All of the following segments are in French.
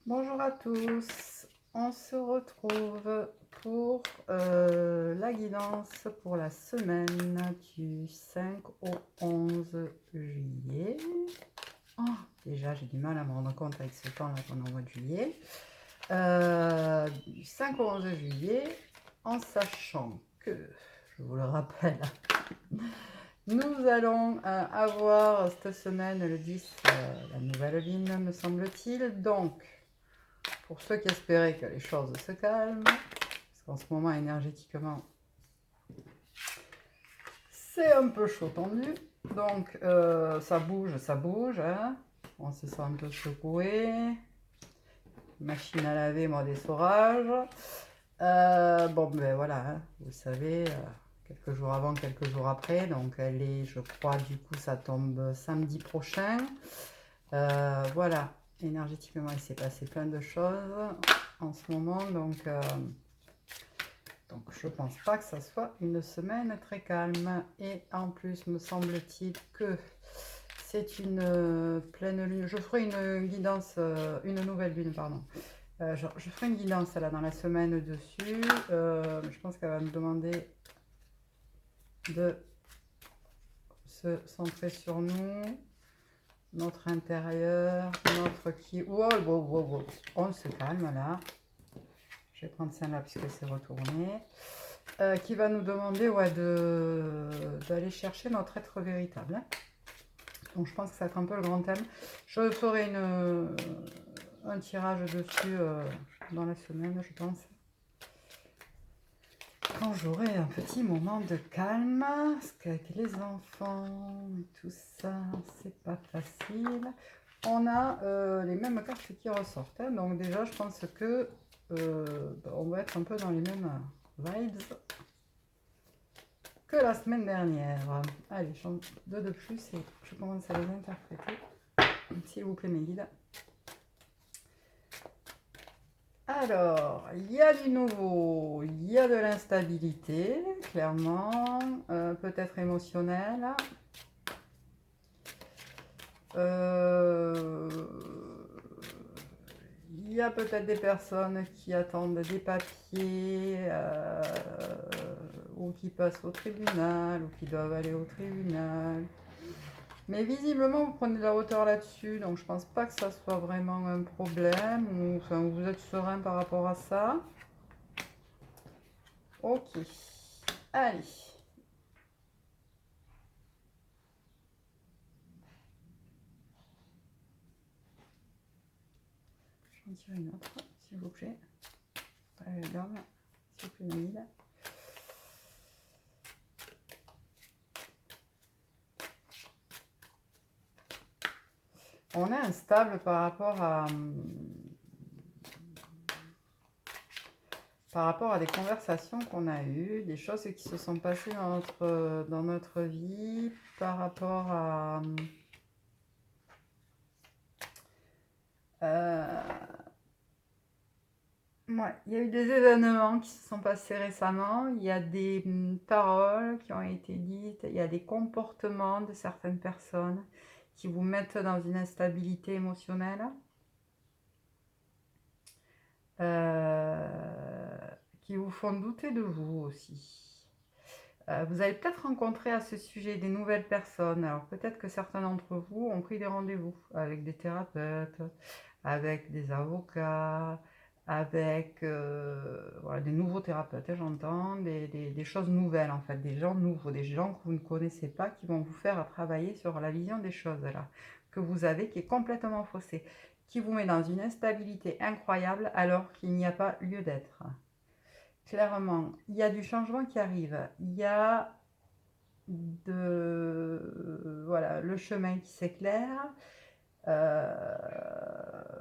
Bonjour à tous, on se retrouve pour la guidance pour la semaine du 5 au 11 juillet. Oh, déjà j'ai du mal à me rendre compte avec ce temps là qu'on est au mois de juillet. Du 5 au 11 juillet, en sachant que, je vous le rappelle, nous allons avoir cette semaine le 10 la nouvelle lune me semble-t-il. Donc pour ceux qui espéraient que les choses se calment, parce qu'en ce moment énergétiquement c'est un peu chaud tendu, donc ça bouge, hein. On se sent un peu secoué, machine à laver, moi d'essorage. Bon ben voilà, hein, vous savez, quelques jours avant, quelques jours après, donc elle est, je crois, du coup ça tombe samedi prochain. Voilà, énergétiquement il s'est passé plein de choses en ce moment, donc je pense pas que ça soit une semaine très calme. Et en plus me semble-t-il que c'est une pleine lune. Je ferai une guidance, une nouvelle lune, pardon. Je ferai une guidance là dans la semaine dessus. Je pense qu'elle va me demander de se centrer sur nous, notre intérieur, notre qui. Wow, wow, wow, wow. On se calme là. Je vais prendre celle-là puisque c'est retourné. Qui va nous demander d'aller chercher notre être véritable. Hein. Donc je pense que ça va être un peu le grand thème. Je ferai un tirage dessus dans la semaine, je pense. Quand j'aurai un petit moment de calme, parce qu'avec les enfants et tout ça, c'est pas facile. On a les mêmes cartes qui ressortent. Hein. Donc déjà, je pense que on va être un peu dans les mêmes vibes que la semaine dernière. Allez, deux de plus et je commence à les interpréter. S'il vous plaît, mes guides. Alors, il y a du nouveau, il y a de l'instabilité, clairement, peut-être émotionnelle. Il y a peut-être des personnes qui attendent des papiers ou qui passent au tribunal ou qui doivent aller au tribunal. Mais visiblement, vous prenez de la hauteur là-dessus, donc je pense pas que ça soit vraiment un problème, ou enfin, vous êtes serein par rapport à ça. Ok, allez. J'en tire une autre, s'il vous plaît. Allez, l'homme, s'il vous plaît, Mille. On est instable par rapport à des conversations qu'on a eues, des choses qui se sont passées dans notre vie, par rapport à ouais, il y a eu des événements qui se sont passés récemment, il y a des paroles qui ont été dites, il y a des comportements de certaines personnes qui vous mettent dans une instabilité émotionnelle. Qui vous font douter de vous aussi. Vous allez peut-être rencontrer à ce sujet des nouvelles personnes. Alors peut-être que certains d'entre vous ont pris des rendez-vous avec des thérapeutes, avec des avocats, avec voilà, des nouveaux thérapeutes, hein, j'entends, des choses nouvelles en fait, des gens nouveaux, des gens que vous ne connaissez pas qui vont vous faire travailler sur la vision des choses là, que vous avez qui est complètement faussée, qui vous met dans une instabilité incroyable alors qu'il n'y a pas lieu d'être. Clairement, il y a du changement qui arrive, il y a voilà, le chemin qui s'éclaire,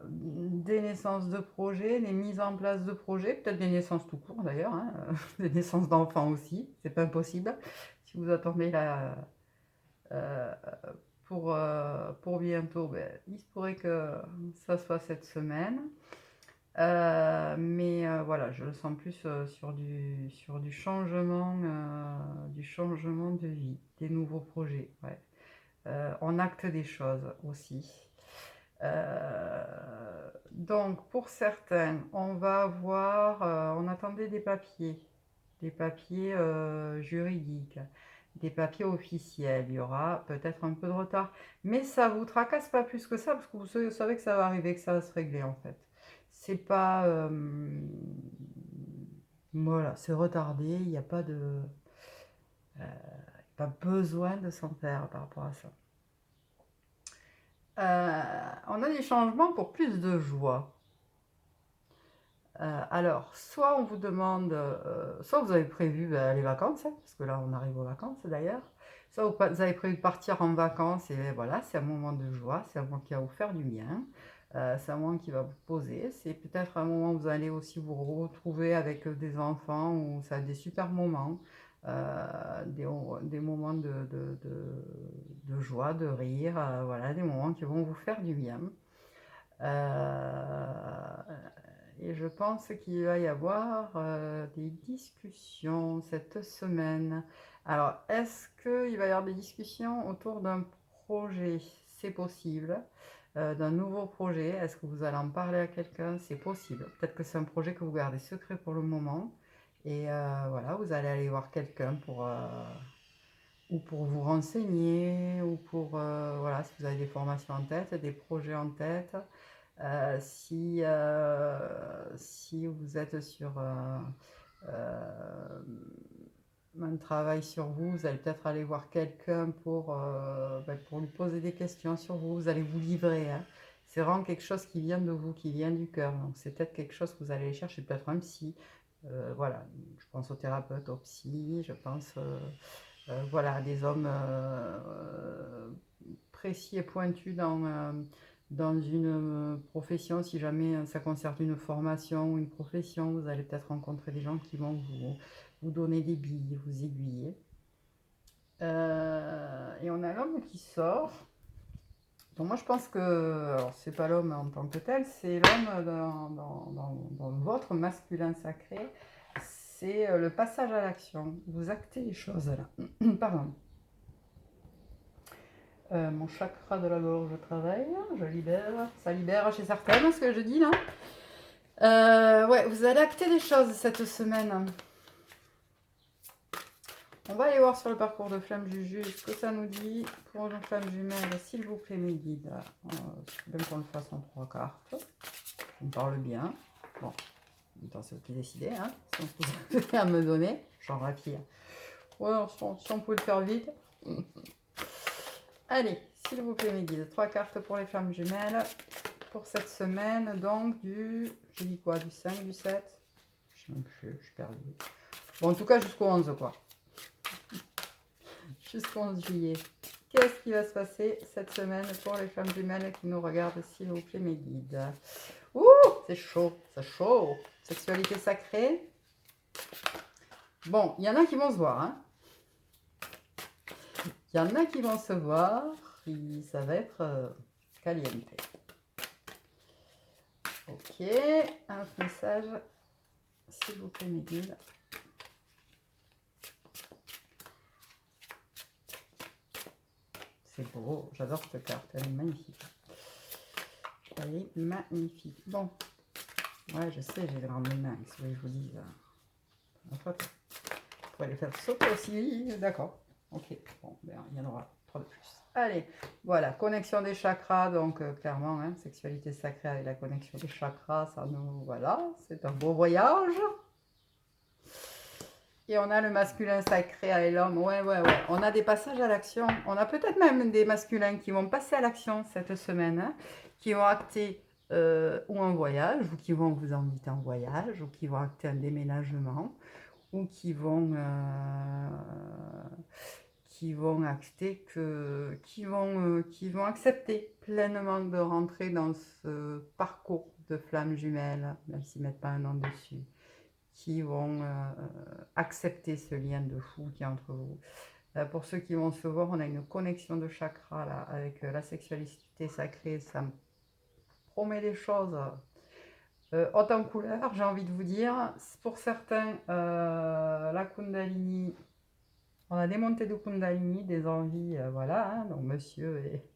des naissances de projets, des mises en place de projets, peut-être des naissances tout court d'ailleurs, hein, des naissances d'enfants aussi, c'est pas impossible. Si vous attendez là euh, pour bientôt, ben, il se pourrait que ça soit cette semaine. Mais voilà, je le sens plus sur du changement de vie, des nouveaux projets. Ouais. On acte des choses aussi. Donc, pour certains, on va avoir, on attendait des papiers juridiques, des papiers officiels. Il y aura peut-être un peu de retard, mais ça vous tracasse pas plus que ça, parce que vous savez que ça va arriver, que ça va se régler en fait. C'est pas, voilà, c'est retardé, il n'y a pas de, pas besoin de s'en faire par rapport à ça. On a des changements pour plus de joie. Alors, soit on vous demande, soit vous avez prévu les vacances, hein, parce que là on arrive aux vacances d'ailleurs, soit vous avez prévu de partir en vacances et voilà, c'est un moment de joie, c'est un moment qui va vous faire du bien, c'est un moment qui va vous poser, c'est peut-être un moment où vous allez aussi vous retrouver avec des enfants, où ça a des super moments, des moments de joie, de rire, voilà, des moments qui vont vous faire du bien. Et je pense qu'il va y avoir des discussions cette semaine. Alors, est-ce qu'il va y avoir des discussions autour d'un projet? C'est possible. D'un nouveau projet. Est-ce que vous allez en parler à quelqu'un? C'est possible. Peut-être que c'est un projet que vous gardez secret pour le moment. Et voilà, vous allez aller voir quelqu'un ou pour vous renseigner, ou pour, voilà, si vous avez des formations en tête, des projets en tête. Si vous êtes sur un travail sur vous, vous allez peut-être aller voir quelqu'un pour lui poser des questions sur vous, vous allez vous livrer. Hein. C'est vraiment quelque chose qui vient de vous, qui vient du cœur. Donc c'est peut-être quelque chose que vous allez chercher, peut-être un psy. Voilà, je pense au thérapeute, au psy, je pense voilà, des hommes précis et pointus dans une profession. Si jamais ça concerne une formation ou une profession, vous allez peut-être rencontrer des gens qui vont vous donner des billes, vous aiguiller. Et on a l'homme qui sort. Donc moi je pense que, alors c'est pas l'homme en tant que tel, c'est l'homme dans votre masculin sacré. C'est le passage à l'action. Vous actez les choses là. Pardon. Mon chakra de la gorge travaille, je libère, ça libère chez certaines ce que je dis là. Ouais, vous allez acter des choses cette semaine. On va aller voir sur le parcours de Flamme Juju ce que ça nous dit pour une flamme jumelle, s'il vous plaît, mes guides. Même qu'on le fasse en 3 cartes. On parle bien. Bon, c'est vous qui décidez, hein. Si on peut à me donner, genre la fille. Ouais, si on peut le faire vite. Allez, s'il vous plaît, mes guides. 3 cartes pour les flammes jumelles pour cette semaine. Donc, je dis quoi, du 5, du 7? Je sais même plus, je suis perdue. Bon, en tout cas, jusqu'au 11, quoi. Jusqu'au 11 juillet. Qu'est-ce qui va se passer cette semaine pour les flammes jumelles qui nous regardent, s'il vous plaît, mes guides? Ouh, c'est chaud, c'est chaud. Sexualité sacrée. Bon, il y en a qui vont se voir, hein. Il y en a qui vont se voir, ça va être caliente. Ok, un message, s'il vous plaît, mes guides. C'est beau, j'adore cette carte, elle est magnifique. Elle est magnifique. Bon, ouais, je sais, j'ai des grandes mains, si vous voulez que je vous dise. En fait, vous pouvez les faire sauter aussi, d'accord. Ok, bon, ben, il y en aura 3 de plus. Allez, voilà, connexion des chakras, donc clairement, hein, sexualité sacrée avec la connexion des chakras, ça nous, voilà, c'est un beau voyage. Et on a le masculin sacré avec l'homme, ouais, on a des passages à l'action, on a peut-être même des masculins qui vont passer à l'action cette semaine, hein, qui vont acter ou un voyage, ou qui vont vous inviter en voyage, ou qui vont acter un déménagement, ou qui vont acter qui vont accepter pleinement de rentrer dans ce parcours de flammes jumelles, même s'ils ne mettent pas un nom dessus, qui vont accepter ce lien de fou qui est entre vous. Pour ceux qui vont se voir, on a une connexion de chakras là, avec la sexualité sacrée, ça me promet des choses hautes en couleur, j'ai envie de vous dire. Pour certains, la Kundalini, on a des montées de Kundalini, des envies, voilà, hein, donc monsieur est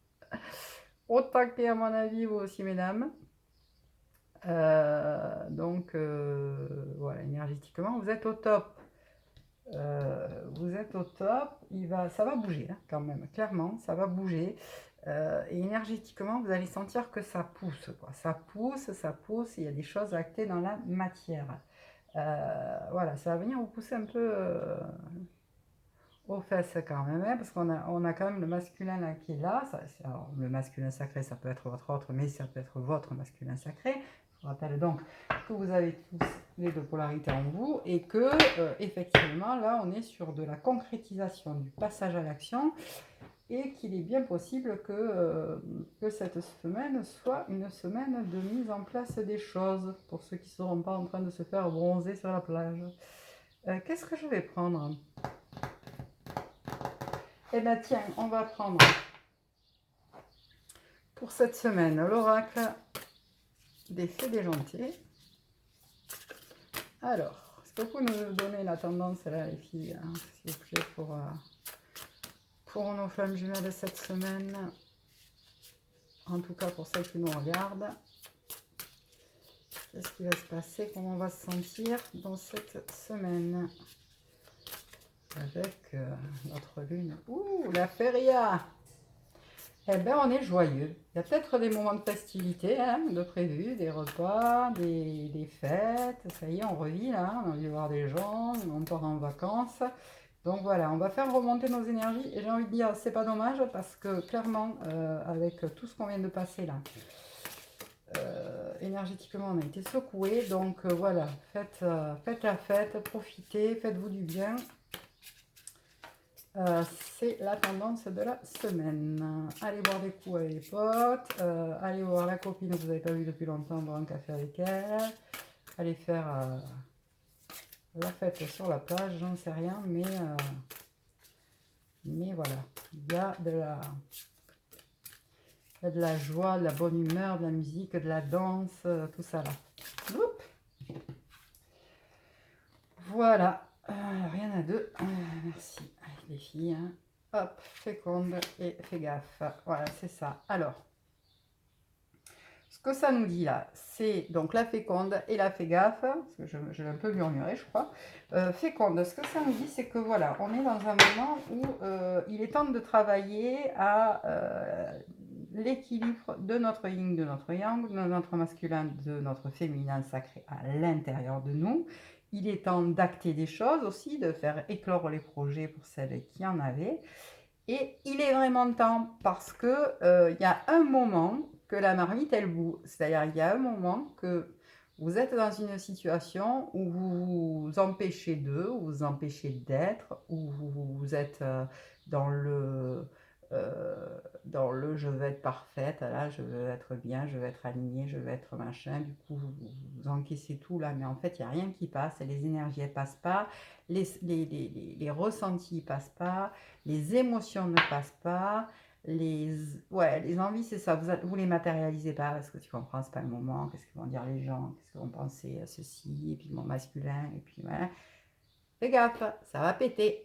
au taquet à mon avis, vous aussi mesdames. Voilà, énergétiquement, vous êtes au top. Vous êtes au top. Ça va bouger hein, quand même, clairement, ça va bouger. Et énergétiquement, vous allez sentir que ça pousse, quoi. Ça pousse, ça pousse. Il y a des choses actées dans la matière. Voilà, ça va venir vous pousser un peu aux fesses quand même, hein, parce on a quand même le masculin là, qui est là. Alors, le masculin sacré, ça peut être votre autre, mais ça peut être votre masculin sacré. Je vous rappelle donc que vous avez tous les deux polarités en vous et que effectivement là on est sur de la concrétisation du passage à l'action et qu'il est bien possible que cette semaine soit une semaine de mise en place des choses pour ceux qui ne seront pas en train de se faire bronzer sur la plage. Qu'est-ce que je vais prendre? Eh bien tiens, on va prendre pour cette semaine l'oracle des fées déjantées. Alors, est-ce que vous pouvez nous donner la tendance là les filles, hein, s'il vous plaît, pour nos femmes jumelles de cette semaine? En tout cas pour celles qui nous regardent. Qu'est-ce qui va se passer? Comment on va se sentir dans cette semaine? Avec notre lune. Ouh, la feria! Eh bien, on est joyeux. Il y a peut-être des moments de festivité, hein, de prévus, des repas, des fêtes. Ça y est, on revit là. On a envie de voir des gens, on part en vacances. Donc voilà, on va faire remonter nos énergies. Et j'ai envie de dire, c'est pas dommage parce que clairement, avec tout ce qu'on vient de passer là, énergétiquement, on a été secoué. Donc voilà, faites la fête, profitez, faites-vous du bien. C'est la tendance de la semaine. Allez boire des coups avec les potes, allez voir la copine que vous n'avez pas vue depuis longtemps, boire un café avec elle, allez faire la fête sur la plage, j'en sais rien, mais voilà, il y a de la joie, de la bonne humeur, de la musique, de la danse, tout ça là. Oups. Voilà. Rien à deux. Merci. Allez, les filles. Hein. Hop, féconde et fais gaffe. Voilà, c'est ça. Alors, ce que ça nous dit là, c'est donc la féconde et la fais gaffe. Parce que je l'ai un peu murmuré, je crois. Féconde, ce que ça nous dit, c'est que voilà, on est dans un moment où il est temps de travailler à l'équilibre de notre yin, de notre yang, de notre masculin, de notre féminin sacré à l'intérieur de nous. Il est temps d'acter des choses aussi, de faire éclore les projets pour celles qui en avaient. Et il est vraiment temps parce que y a un moment que la marmite, elle bout. C'est-à-dire, il y a un moment que vous êtes dans une situation où vous vous empêchez d'eux, où vous empêchez d'être, où vous êtes dans le dans le je veux être parfaite, là, je veux être bien, je veux être alignée, je veux être machin. Du coup, vous encaissez tout là, mais en fait, il n'y a rien qui passe, les énergies ne passent pas, les ressentis ne passent pas, les émotions ne passent pas, les envies, c'est ça, vous les matérialisez pas parce que tu comprends, c'est pas le moment, qu'est-ce que vont dire les gens, qu'est-ce qu'ils vont penser à ceci, et puis mon masculin, et puis voilà. Fais gaffe, ça va péter.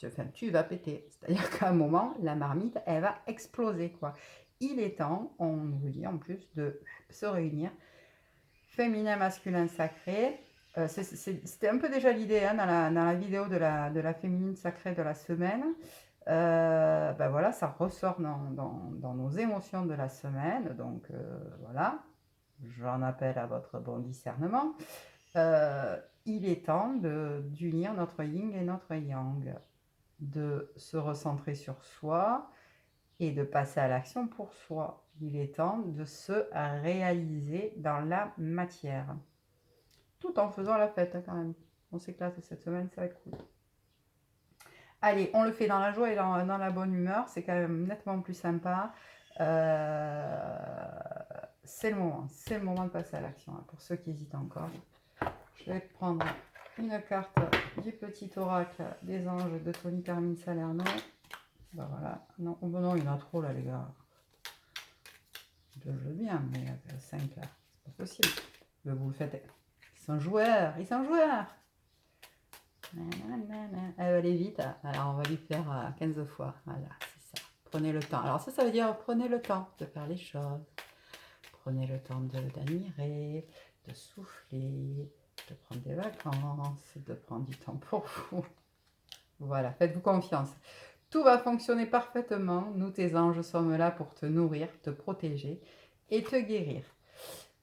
Enfin, tu vas péter. C'est-à-dire qu'à un moment, la marmite, elle va exploser, quoi. Il est temps, on nous dit en plus, de se réunir. Féminin, masculin, sacré. C'était un peu déjà l'idée hein, dans la vidéo de la féminine sacrée de la semaine. Ben voilà, ça ressort dans nos émotions de la semaine. Donc voilà, j'en appelle à votre bon discernement. Il est temps d'unir notre yin et notre yang, de se recentrer sur soi et de passer à l'action pour soi. Il est temps de se réaliser dans la matière, tout en faisant la fête quand même. On s'éclate cette semaine, ça va être cool. Allez, on le fait dans la joie et dans la bonne humeur, c'est quand même nettement plus sympa. C'est le moment de passer à l'action. Hein, pour ceux qui hésitent encore, je vais prendre une carte du petit oracle des anges de Tony Carmine Salerno. Ben voilà, non, non, il y en a trop là les gars. Je veux bien, mais 5 là, c'est pas possible. Mais vous le faites. Ils sont joueurs, ils sont joueurs. Elle va aller vite, alors on va lui faire 15 fois. Voilà, c'est ça. Prenez le temps. Alors ça veut dire prenez le temps de faire les choses. Prenez le temps d'admirer, de souffler, de prendre des vacances, de prendre du temps pour vous. Voilà, faites-vous confiance. Tout va fonctionner parfaitement. Nous, tes anges, sommes là pour te nourrir, te protéger et te guérir.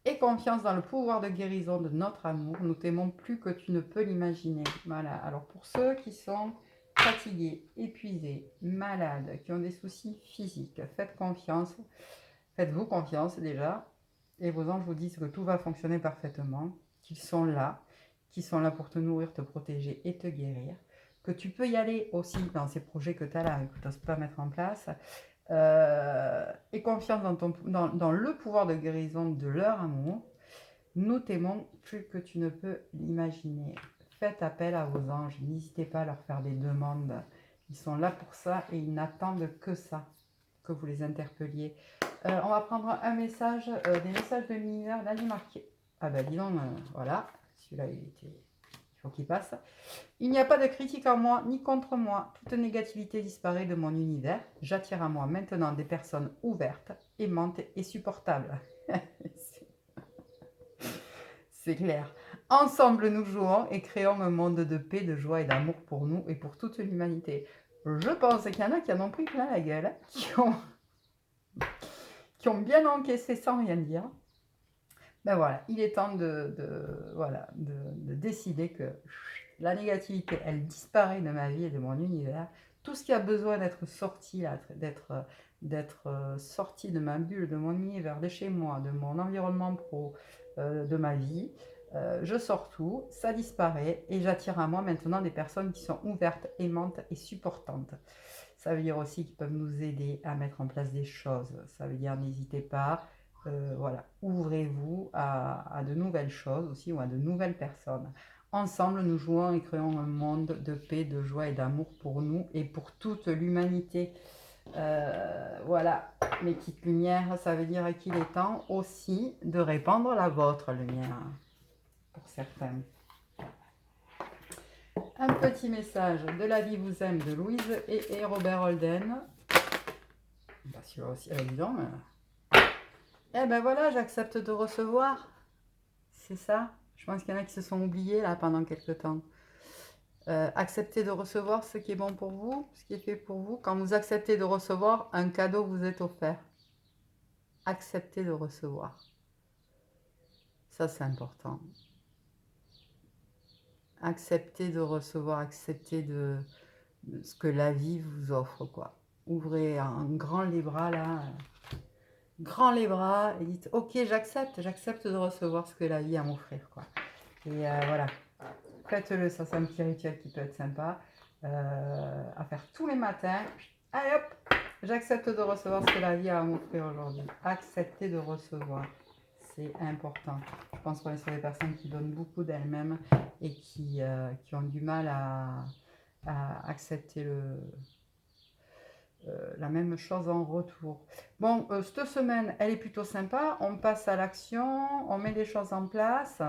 Aie confiance dans le pouvoir de guérison de notre amour. Nous t'aimons plus que tu ne peux l'imaginer. Voilà. Alors pour ceux qui sont fatigués, épuisés, malades, qui ont des soucis physiques, faites confiance. Faites-vous confiance déjà. Et vos anges vous disent que tout va fonctionner parfaitement, qu'ils sont là pour te nourrir, te protéger et te guérir. Que tu peux y aller aussi dans ces projets que tu as là, que tu n'oses pas mettre en place. Et confiance dans le pouvoir de guérison de leur amour. Nous t'aimons plus que tu ne peux l'imaginer. Faites appel à vos anges. N'hésitez pas à leur faire des demandes. Ils sont là pour ça et ils n'attendent que ça, que vous les interpelliez. On va prendre un message, des messages de l'univers. Là, il est marqué. Ah ben dis donc, voilà. Celui-là, il faut qu'il passe. Il n'y a pas de critique en moi ni contre moi. Toute négativité disparaît de mon univers. J'attire à moi maintenant des personnes ouvertes, aimantes et supportables. C'est clair. Ensemble, nous jouons et créons un monde de paix, de joie et d'amour pour nous et pour toute l'humanité. Je pense qu'il y en a qui en ont pris plein la gueule, qui ont bien encaissé sans rien dire. Ben voilà, il est temps de décider que la négativité, elle disparaît de ma vie et de mon univers. Tout ce qui a besoin d'être sorti, d'être sorti de ma bulle, de mon univers, de chez moi, de mon environnement pro, de ma vie, je sors tout, ça disparaît et j'attire à moi maintenant des personnes qui sont ouvertes, aimantes et supportantes. Ça veut dire aussi qu'ils peuvent nous aider à mettre en place des choses. Ça veut dire n'hésitez pas. Voilà, ouvrez-vous à de nouvelles choses aussi ou à de nouvelles personnes. Ensemble, nous jouons et créons un monde de paix, de joie et d'amour pour nous et pour toute l'humanité. Voilà, mes petites lumières, ça veut dire qu'il est temps aussi de répandre la vôtre lumière, pour certains. Un petit message de La vie vous aime de Louise et Robert Holden. Bah, celui-là aussi, évident. Eh ben voilà, j'accepte de recevoir. C'est ça. Je pense qu'il y en a qui se sont oubliés là pendant quelques temps. Acceptez de recevoir ce qui est bon pour vous, ce qui est fait pour vous. Quand vous acceptez de recevoir, un cadeau vous est offert. Acceptez de recevoir. Ça, c'est important. Acceptez de recevoir, acceptez de ce que la vie vous offre, quoi. Ouvrez un grand les bras là. Grand les bras et dites ok, j'accepte de recevoir ce que la vie a à m'offrir, quoi. Et voilà, faites-le, ça c'est un petit rituel qui peut être sympa à faire tous les matins. Allez hop, j'accepte de recevoir ce que la vie a à m'offrir aujourd'hui. Accepter de recevoir, c'est important. Je pense qu'on est sur des personnes qui donnent beaucoup d'elles-mêmes et qui ont du mal à accepter la même chose en retour. Bon, cette semaine, elle est plutôt sympa. On passe à l'action, on met des choses en place.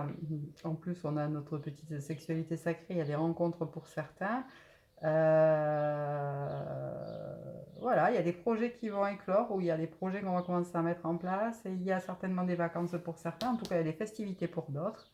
En plus, on a notre petite sexualité sacrée. Il y a des rencontres pour certains. Voilà, il y a des projets qui vont éclore ou il y a des projets qu'on va commencer à mettre en place. Et il y a certainement des vacances pour certains. En tout cas, il y a des festivités pour d'autres.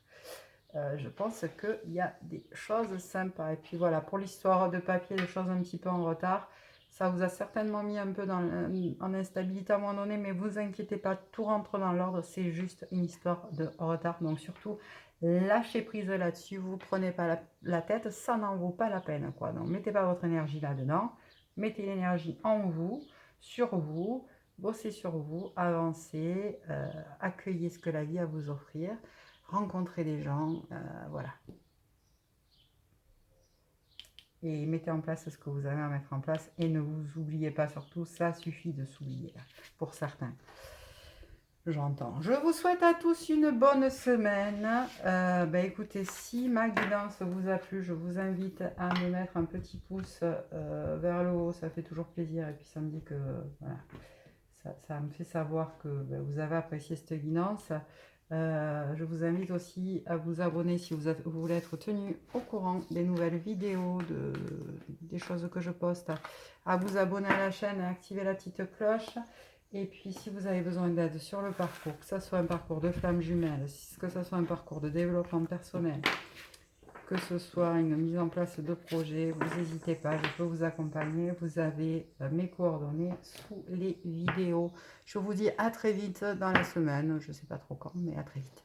Je pense qu'il y a des choses sympas. Et puis voilà, pour l'histoire de papier, des choses un petit peu en retard. Ça vous a certainement mis un peu en instabilité à un moment donné, mais vous inquiétez pas, tout rentre dans l'ordre, c'est juste une histoire de retard. Donc surtout, lâchez prise là-dessus, vous ne prenez pas la tête, ça n'en vaut pas la peine, quoi. Donc mettez pas votre énergie là-dedans, mettez l'énergie en vous, sur vous, bossez sur vous, avancez, accueillez ce que la vie a à vous offrir, rencontrez des gens, voilà. Et mettez en place ce que vous avez à mettre en place et ne vous oubliez pas surtout, ça suffit de s'oublier pour certains. J'entends. Je vous souhaite à tous une bonne semaine. Écoutez, si ma guidance vous a plu, je vous invite à me mettre un petit pouce vers le haut, ça fait toujours plaisir et puis ça me dit que voilà, ça me fait savoir que vous avez apprécié cette guidance. Je vous invite aussi à vous abonner si vous voulez être tenu au courant des nouvelles vidéos, des choses que je poste, à vous abonner à la chaîne et à activer la petite cloche. Et puis, si vous avez besoin d'aide sur le parcours, que ce soit un parcours de flamme jumelle, que ce soit un parcours de développement personnel, que ce soit une mise en place de projet, vous n'hésitez pas, je peux vous accompagner. Vous avez mes coordonnées sous les vidéos. Je vous dis à très vite dans la semaine, je ne sais pas trop quand, mais à très vite.